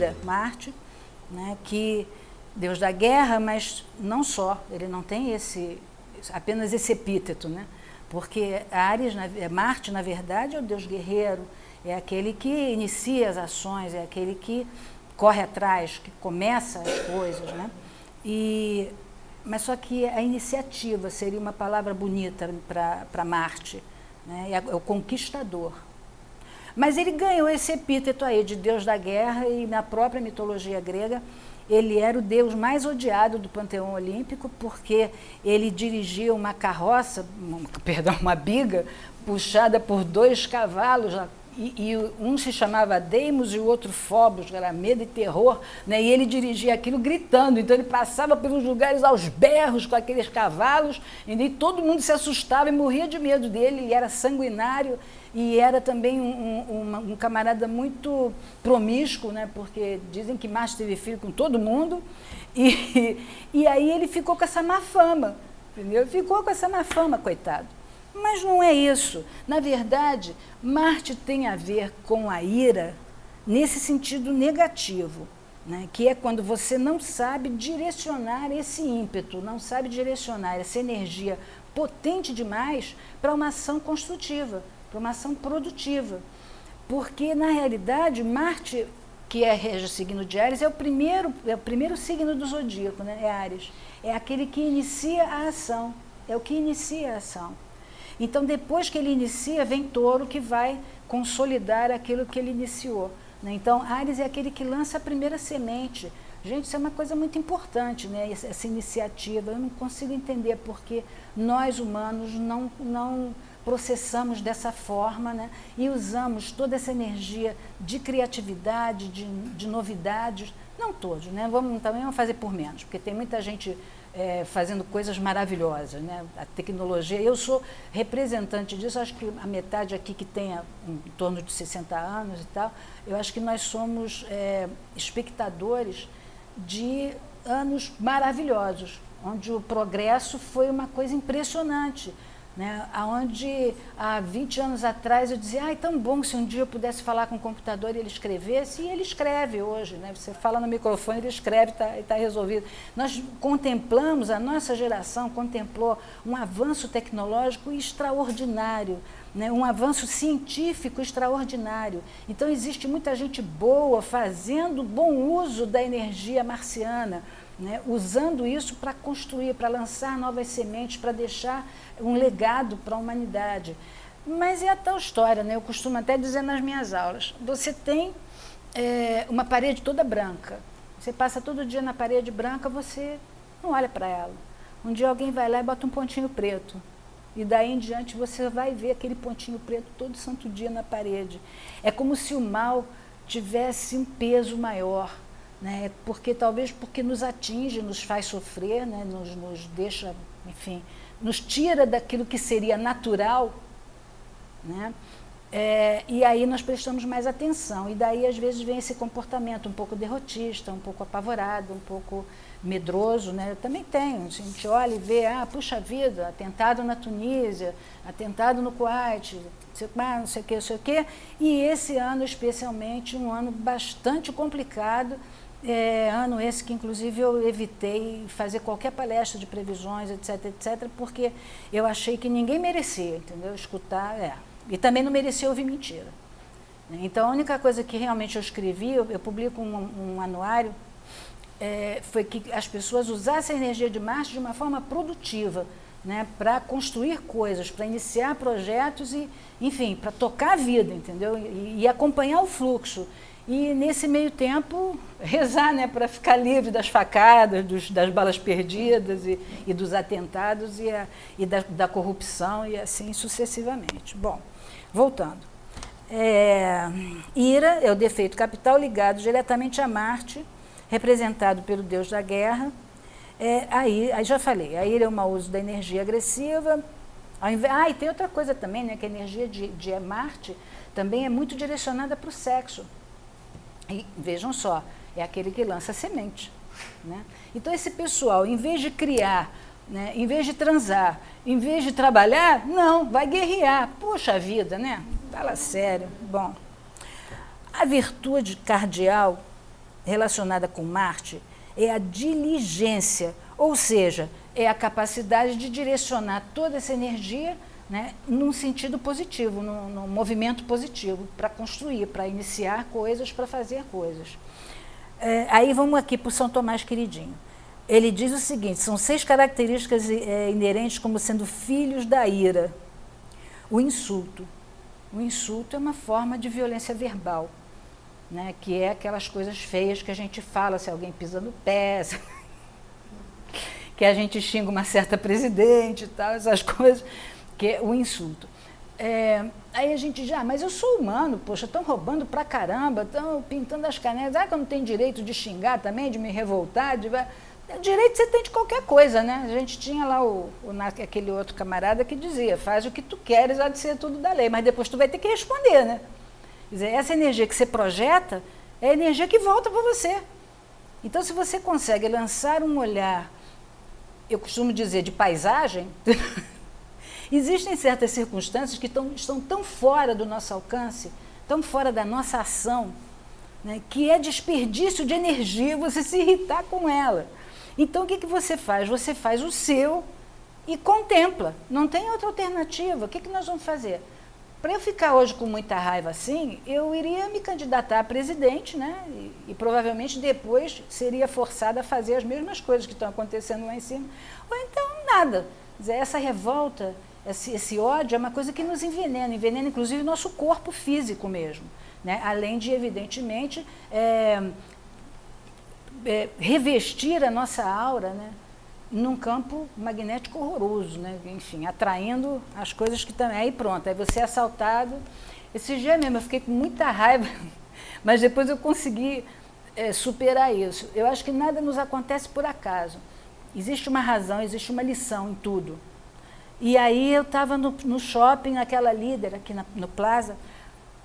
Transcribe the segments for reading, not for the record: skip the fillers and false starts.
ira, Marte, né, que Deus da guerra, mas não só, ele não tem apenas esse epíteto, né? Porque Marte, na verdade, é o Deus guerreiro, é aquele que inicia as ações, é aquele que corre atrás, que começa as coisas, né? Mas só que a iniciativa seria uma palavra bonita para Marte, né? É o conquistador. Mas ele ganhou esse epíteto aí de Deus da guerra, e na própria mitologia grega ele era o deus mais odiado do panteão olímpico, porque ele dirigia uma carroça, uma biga, puxada por 2 cavalos, e um se chamava Deimos e o outro Phobos, que era medo e terror, né? E ele dirigia aquilo gritando, então ele passava pelos lugares aos berros com aqueles cavalos, e todo mundo se assustava e morria de medo dele, ele era sanguinário, e era também um camarada muito promíscuo, né? Porque dizem que Marte teve filho com todo mundo, e aí ele ficou com essa má fama, entendeu? Ficou com essa má fama, coitado. Mas não é isso. Na verdade, Marte tem a ver com a ira nesse sentido negativo, né? Que é quando você não sabe direcionar esse ímpeto, não sabe direcionar essa energia potente demais para uma ação construtiva, para uma ação produtiva. Porque, na realidade, Marte, que rege o signo de Áries, é o primeiro signo do zodíaco, né? É Áries. É aquele que inicia a ação, é o que inicia a ação. Então, depois que ele inicia, vem Touro, que vai consolidar aquilo que ele iniciou, né? Então, Áries é aquele que lança a primeira semente. Gente, isso é uma coisa muito importante, né? Essa iniciativa. Eu não consigo entender porque nós, humanos, não processamos dessa forma, né? E usamos toda essa energia de criatividade, de novidades. Não todos, né? Também vamos fazer por menos, porque tem muita gente fazendo coisas maravilhosas, né? A tecnologia, eu sou representante disso, acho que a metade aqui que tem em torno de 60 anos e tal, eu acho que nós somos espectadores de anos maravilhosos, onde o progresso foi uma coisa impressionante, né? Onde há 20 anos atrás eu dizia, tão bom se um dia eu pudesse falar com o computador e ele escrevesse, e ele escreve hoje, né? Você fala no microfone, ele escreve e está resolvido. Nós contemplamos, a nossa geração contemplou um avanço tecnológico extraordinário, né? Um avanço científico extraordinário. Então existe muita gente boa fazendo bom uso da energia marciana, né? Usando isso para construir, para lançar novas sementes, para deixar um legado para a humanidade. Mas é a tal história, né? Eu costumo até dizer nas minhas aulas, você tem uma parede toda branca, você passa todo dia na parede branca, você não olha para ela. Um dia alguém vai lá e bota um pontinho preto, e daí em diante você vai ver aquele pontinho preto todo santo dia na parede. É como se o mal tivesse um peso maior, né? Talvez porque nos atinge, nos faz sofrer, né? Nos deixa, enfim, nos tira daquilo que seria natural, né? E aí nós prestamos mais atenção, e daí às vezes vem esse comportamento um pouco derrotista, um pouco apavorado, um pouco medroso, né? Eu também tenho, a gente olha e vê, puxa vida, atentado na Tunísia, atentado no Kuwait, não sei o quê, e esse ano especialmente um ano bastante complicado, ano esse que inclusive eu evitei fazer qualquer palestra de previsões, etc, porque eu achei que ninguém merecia, entendeu? Escutar, e também não merecia ouvir mentira. Então a única coisa que realmente eu escrevi, eu publico um anuário, foi que as pessoas usassem a energia de Marte de uma forma produtiva, né, para construir coisas, para iniciar projetos e, enfim, para tocar a vida, entendeu? E acompanhar o fluxo. E, nesse meio tempo, rezar, né, para ficar livre das facadas, das balas perdidas e dos atentados e da corrupção e assim sucessivamente. Bom, voltando. Ira é o defeito capital ligado diretamente a Marte, representado pelo deus da guerra. Aí já falei, a ira é o mau uso da energia agressiva. E tem outra coisa também, né, que a energia de Marte também é muito direcionada para o sexo. E vejam só, é aquele que lança semente, né? Então esse pessoal, em vez de criar, né, em vez de transar, em vez de trabalhar, não, vai guerrear. Poxa vida, né? Fala sério. Bom, a virtude cardial relacionada com Marte é a diligência, ou seja, é a capacidade de direcionar toda essa energia, né, num sentido positivo, num movimento positivo, para construir, para iniciar coisas, para fazer coisas. Aí vamos aqui para o São Tomás Queridinho. Ele diz o seguinte: são 6 características inerentes como sendo filhos da ira. O insulto. O insulto é uma forma de violência verbal, né, que é aquelas coisas feias que a gente fala se alguém pisa no pé, que a gente xinga uma certa presidente e tal, essas coisas, que é o insulto. Aí a gente diz, mas eu sou humano, poxa, estão roubando pra caramba, estão pintando as canetas, que eu não tenho direito de xingar também, de me revoltar, direito você tem de qualquer coisa, né? A gente tinha lá aquele outro camarada que dizia, faz o que tu queres, há de ser tudo da lei, mas depois tu vai ter que responder, né? Quer dizer, essa energia que você projeta é a energia que volta para você. Então, se você consegue lançar um olhar, eu costumo dizer, de paisagem, existem certas circunstâncias que estão tão fora do nosso alcance, tão fora da nossa ação, né, que é desperdício de energia você se irritar com ela. Então, o que você faz? Você faz o seu e contempla. Não tem outra alternativa. O que nós vamos fazer? Para eu ficar hoje com muita raiva assim, eu iria me candidatar a presidente, né? E provavelmente depois seria forçada a fazer as mesmas coisas que estão acontecendo lá em cima. Ou então nada. Quer dizer, essa revolta, esse ódio é uma coisa que nos envenena inclusive o nosso corpo físico mesmo, né? Além de, evidentemente, revestir a nossa aura, né, num campo magnético horroroso, né, enfim, atraindo as coisas que também. Aí pronto, aí você é assaltado. Esse dia mesmo eu fiquei com muita raiva, mas depois eu consegui superar isso. Eu acho que nada nos acontece por acaso. Existe uma razão, existe uma lição em tudo. E aí eu estava no shopping, aquela líder aqui no Plaza,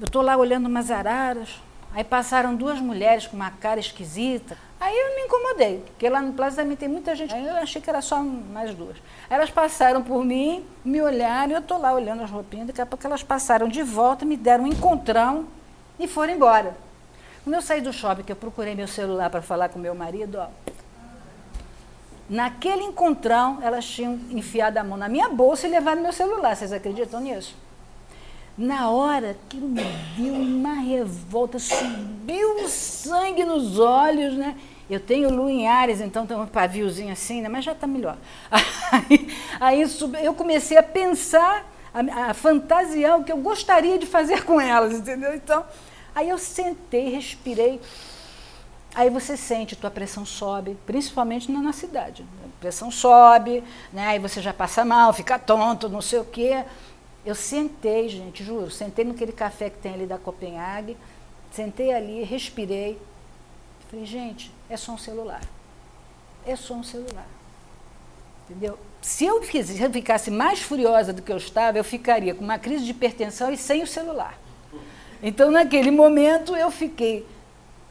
eu estou lá olhando umas araras, aí passaram 2 mulheres com uma cara esquisita. Aí eu me incomodei, porque lá no Plaza também tem muita gente. Aí eu achei que era só mais 2. Elas passaram por mim, me olharam, e eu estou lá olhando as roupinhas. Daqui a pouco elas passaram de volta, me deram um encontrão e foram embora. Quando eu saí do shopping, que eu procurei meu celular para falar com meu marido, naquele encontrão, elas tinham enfiado a mão na minha bolsa e levado meu celular. Vocês acreditam nisso? Na hora, aquilo me deu uma revolta, subiu o sangue nos olhos, né? Eu tenho lua em Áries, então tem um paviozinho assim, né? Mas já está melhor. Aí eu comecei a pensar, a fantasiar o que eu gostaria de fazer com elas, entendeu? Então, aí eu sentei, respirei. Aí você sente, tua pressão sobe, principalmente na cidade. A pressão sobe, né? Aí você já passa mal, fica tonto, não sei o quê. Eu sentei, gente, juro, sentei naquele café que tem ali da Copenhague, sentei ali, respirei. Falei, gente, é só um celular. É só um celular. Entendeu? Se eu ficasse mais furiosa do que eu estava, eu ficaria com uma crise de hipertensão e sem o celular. Então, naquele momento, eu fiquei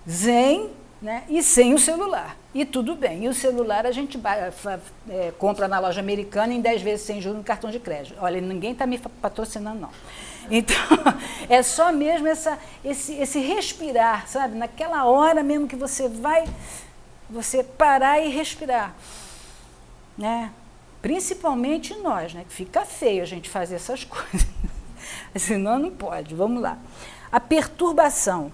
zen, né, e sem o celular. E tudo bem. E o celular a gente compra na loja americana em 10 vezes sem juros no cartão de crédito. Olha, ninguém está me patrocinando, não. Então, é só mesmo esse respirar, sabe? Naquela hora mesmo que você parar e respirar. Né? Principalmente nós, né? Que fica feio a gente fazer essas coisas. Senão não pode. Vamos lá. A perturbação,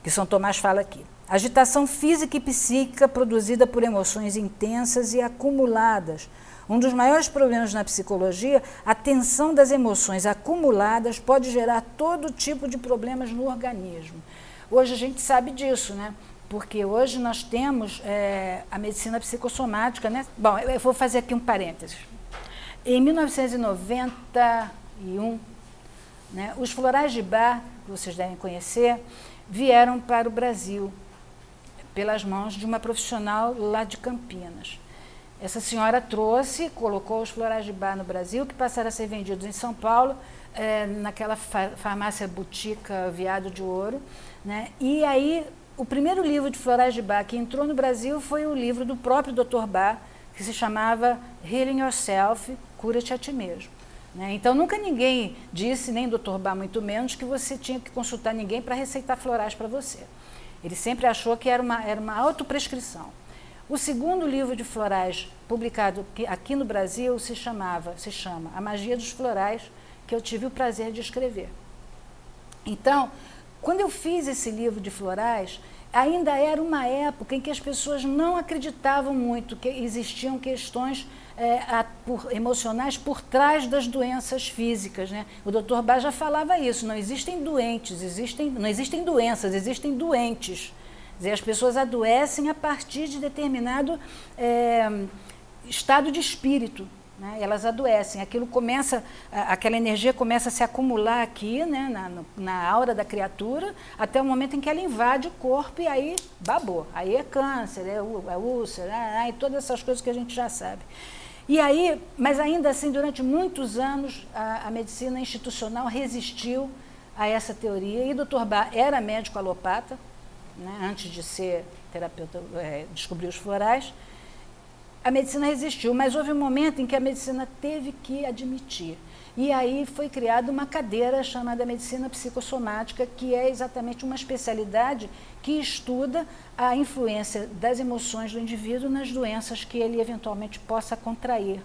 que São Tomás fala aqui. Agitação física e psíquica produzida por emoções intensas e acumuladas. Um dos maiores problemas na psicologia, a tensão das emoções acumuladas pode gerar todo tipo de problemas no organismo. Hoje a gente sabe disso, né? Porque hoje nós temos a medicina psicossomática, né? Bom, eu vou fazer aqui um parênteses. Em 1991, né, os florais de Bach, que vocês devem conhecer, vieram para o Brasil pelas mãos de uma profissional lá de Campinas. Essa senhora trouxe, colocou os florais de Bach no Brasil, que passaram a ser vendidos em São Paulo, naquela farmácia Botica Viado de Ouro, né? E aí, o primeiro livro de florais de Bach que entrou no Brasil foi o livro do próprio Dr. Bach, que se chamava Healing Yourself, Cura-te a Ti Mesmo. Né? Então, nunca ninguém disse, nem Dr. Bach muito menos, que você tinha que consultar ninguém para receitar florais para você. Ele sempre achou que era uma autoprescrição. O segundo livro de florais publicado aqui no Brasil se chama A Magia dos Florais, que eu tive o prazer de escrever. Então, quando eu fiz esse livro de florais, ainda era uma época em que as pessoas não acreditavam muito que existiam questões emocionais por trás das doenças físicas, né? O Dr. Bach já falava isso, não existem doentes, não existem doenças, existem doentes. Quer dizer, as pessoas adoecem a partir de determinado estado de espírito, né? Elas adoecem, aquela energia começa a se acumular aqui, né? na aura da criatura, até o momento em que ela invade o corpo e aí babou. Aí é câncer, é úlcera, e todas essas coisas que a gente já sabe. E aí, mas ainda assim, durante muitos anos, a medicina institucional resistiu a essa teoria, e o Dr. Bach era médico alopata, né, antes de ser terapeuta, descobrir os florais. A medicina resistiu, mas houve um momento em que a medicina teve que admitir. E aí foi criada uma cadeira chamada medicina psicossomática, que é exatamente uma especialidade que estuda a influência das emoções do indivíduo nas doenças que ele eventualmente possa contrair.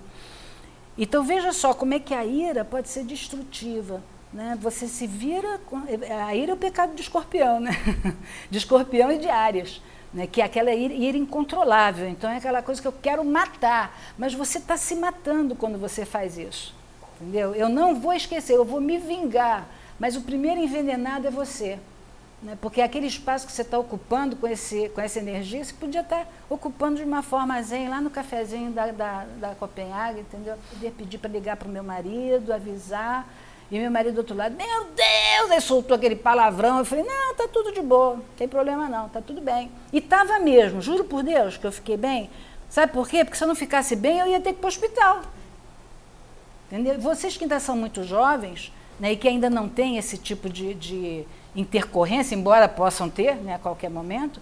Então veja só como é que a ira pode ser destrutiva, né? Você se vira... A ira é o pecado de Escorpião, né? De Escorpião e de Áries, né? Que é aquela ira incontrolável. Então é aquela coisa que eu quero matar, mas você está se matando quando você faz isso. Entendeu? Eu não vou esquecer, eu vou me vingar, mas o primeiro envenenado é você, né? Porque aquele espaço que você está ocupando com essa energia, você podia estar ocupando de uma forma zen, lá no cafezinho da Copenhague, entendeu? Eu podia pedir para ligar para o meu marido, avisar, e meu marido do outro lado, meu Deus, aí soltou aquele palavrão, eu falei, não, tá tudo de boa, não tem problema não, tá tudo bem. E estava mesmo, juro por Deus que eu fiquei bem, sabe por quê? Porque se eu não ficasse bem, eu ia ter que ir para o hospital. Entendeu? Vocês que ainda são muito jovens, né, e que ainda não têm esse tipo de intercorrência, embora possam ter, né, a qualquer momento,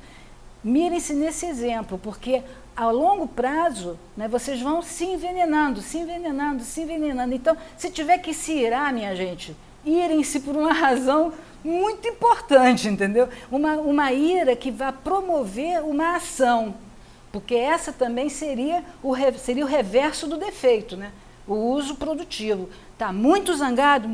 mirem-se nesse exemplo, porque a longo prazo, né, vocês vão se envenenando, se envenenando, se envenenando. Então, se tiver que se irar, minha gente, irem-se por uma razão muito importante, entendeu? Uma ira que vai promover uma ação, porque essa também seria o reverso do defeito, né? O uso produtivo. Está muito zangado,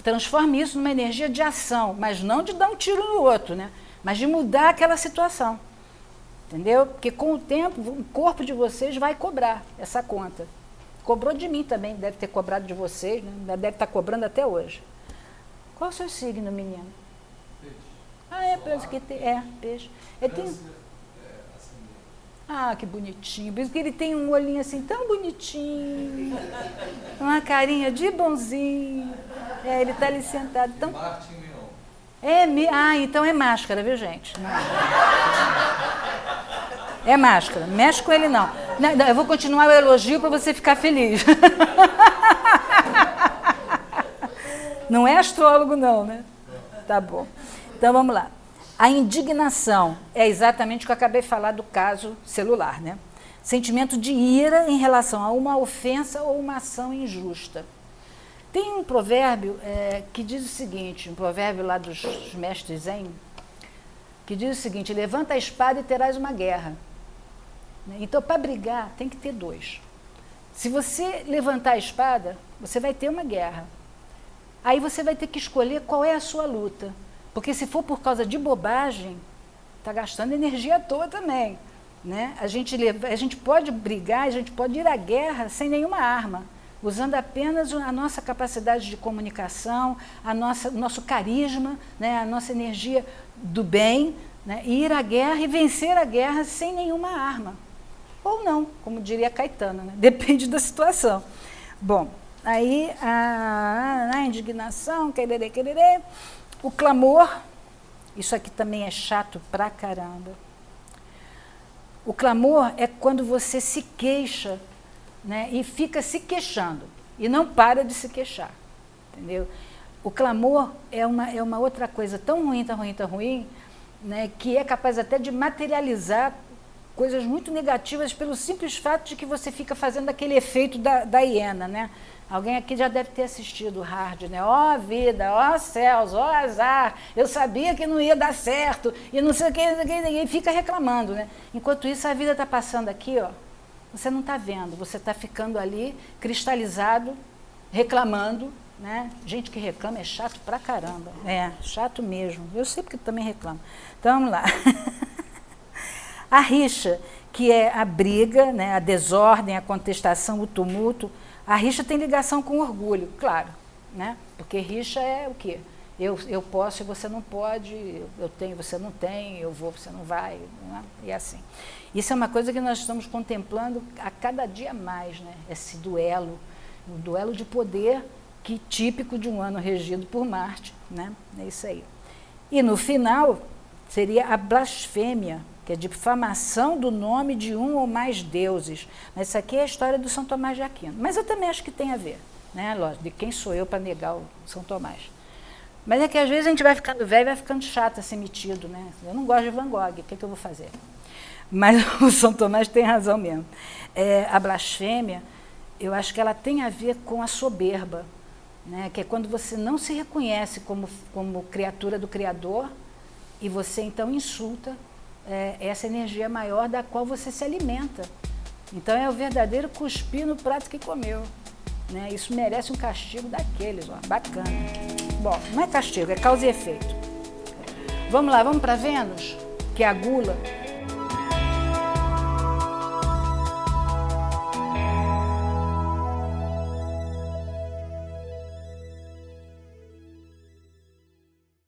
transforme isso numa energia de ação, mas não de dar um tiro no outro, né? Mas de mudar aquela situação. Entendeu? Porque com o tempo, o corpo de vocês vai cobrar essa conta. Cobrou de mim também, deve ter cobrado de vocês, né? Deve estar cobrando até hoje. Qual é o seu signo, menino? Peixe. Ah, é, parece que peixe. Ah, que bonitinho. Por isso que ele tem um olhinho assim tão bonitinho. Uma carinha de bonzinho. Ele está ali sentado. Tão... então é máscara, viu, gente? É máscara. Não mexe com ele, não. Não, eu vou continuar o elogio para você ficar feliz. Não é astrólogo, não, né? Tá bom. Então, vamos lá. A indignação é exatamente o que eu acabei de falar do caso celular, né? Sentimento de ira em relação a uma ofensa ou uma ação injusta. Tem um provérbio que diz o seguinte, um provérbio lá dos mestres Zen, que diz o seguinte, levanta a espada e terás uma guerra. Então, para brigar, tem que ter dois. Se você levantar a espada, você vai ter uma guerra. Aí você vai ter que escolher qual é a sua luta. Porque se for por causa de bobagem, está gastando energia à toa também. Né? A gente pode brigar, a gente pode ir à guerra sem nenhuma arma, usando apenas a nossa capacidade de comunicação, o nosso carisma, né? A nossa energia do bem, né? E ir à guerra e vencer a guerra sem nenhuma arma. Ou não, como diria Caetano, né? Depende da situação. Bom, aí a indignação, quererê, o clamor, isso aqui também é chato pra caramba. O clamor é quando você se queixa, né, e fica se queixando, e não para de se queixar, entendeu? O clamor é uma outra coisa tão ruim, né, que é capaz até de materializar coisas muito negativas pelo simples fato de que você fica fazendo aquele efeito da hiena, né? Alguém aqui já deve ter assistido o Hard, né? Ó vida, ó céus, ó azar, eu sabia que não ia dar certo, e não sei o que, e fica reclamando, né? Enquanto isso, a vida está passando aqui, ó, você não está vendo, você está ficando ali, cristalizado, reclamando, né? Gente que reclama é chato pra caramba, chato mesmo, eu sei porque também reclamo. Então, vamos lá. A rixa, que é a briga, né? A desordem, a contestação, o tumulto. A rixa tem ligação com orgulho, claro, né? Porque rixa é o quê? Eu posso e você não pode, eu tenho, você não tem, eu vou, você não vai, né? E assim. Isso é uma coisa que nós estamos contemplando a cada dia mais, né? Esse duelo, um duelo de poder que típico de um ano regido por Marte, né? É isso aí. E no final seria a blasfêmia, que é difamação do nome de um ou mais deuses. Mas isso aqui é a história do São Tomás de Aquino. Mas eu também acho que tem a ver, né? Lógico, de quem sou eu para negar o São Tomás. Mas é que às vezes a gente vai ficando velho e vai ficando chato a ser metido, né? Eu não gosto de Van Gogh, o que eu vou fazer? Mas o São Tomás tem razão mesmo. A blasfêmia, eu acho que ela tem a ver com a soberba, né? Que é quando você não se reconhece como criatura do Criador e você então insulta essa energia maior da qual você se alimenta. Então é o verdadeiro cuspir no prato que comeu, né? Isso merece um castigo daqueles, ó, bacana. Bom, não é castigo, é causa e efeito. Vamos lá, vamos para Vênus, que é a gula.